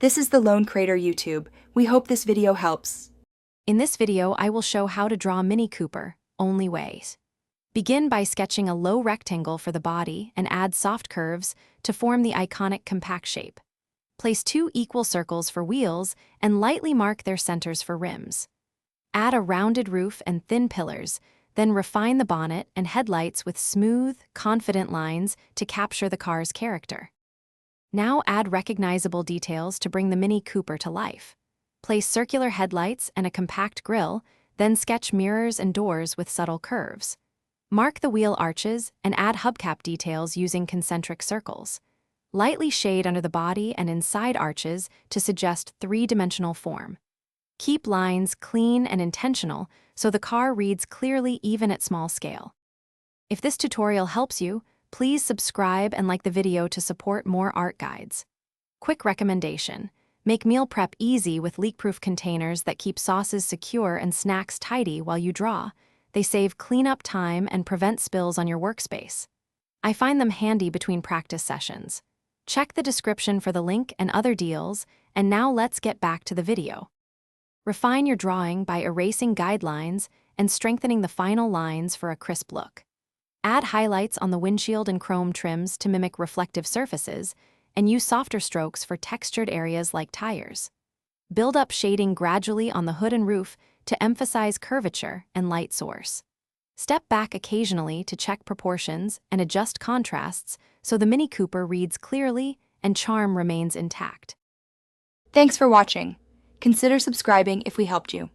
This is the Lone Crater YouTube. We hope this video helps. In this video, I will show how to draw Mini Cooper, only ways. Begin by sketching a low rectangle for the body and add soft curves to form the iconic compact shape. Place 2 equal circles for wheels and lightly mark their centers for rims. Add a rounded roof and thin pillars, then refine the bonnet and headlights with smooth, confident lines to capture the car's character. Now add recognizable details to bring the Mini Cooper to life. Place circular headlights and a compact grille, then sketch mirrors and doors with subtle curves. Mark the wheel arches and add hubcap details using concentric circles. Lightly shade under the body and inside arches to suggest three-dimensional form. Keep lines clean and intentional so the car reads clearly even at small scale. If this tutorial helps you, please subscribe and like the video to support more art guides. Quick recommendation: make meal prep easy with leak-proof containers that keep sauces secure and snacks tidy while you draw. They save cleanup time and prevent spills on your workspace. I find them handy between practice sessions. Check the description for the link and other deals, and now let's get back to the video. Refine your drawing by erasing guidelines and strengthening the final lines for a crisp look. Add highlights on the windshield and chrome trims to mimic reflective surfaces, and use softer strokes for textured areas like tires. Build up shading gradually on the hood and roof to emphasize curvature and light source. Step back occasionally to check proportions and adjust contrasts so the Mini Cooper reads clearly and charm remains intact. Thanks for watching. Consider subscribing if we helped you.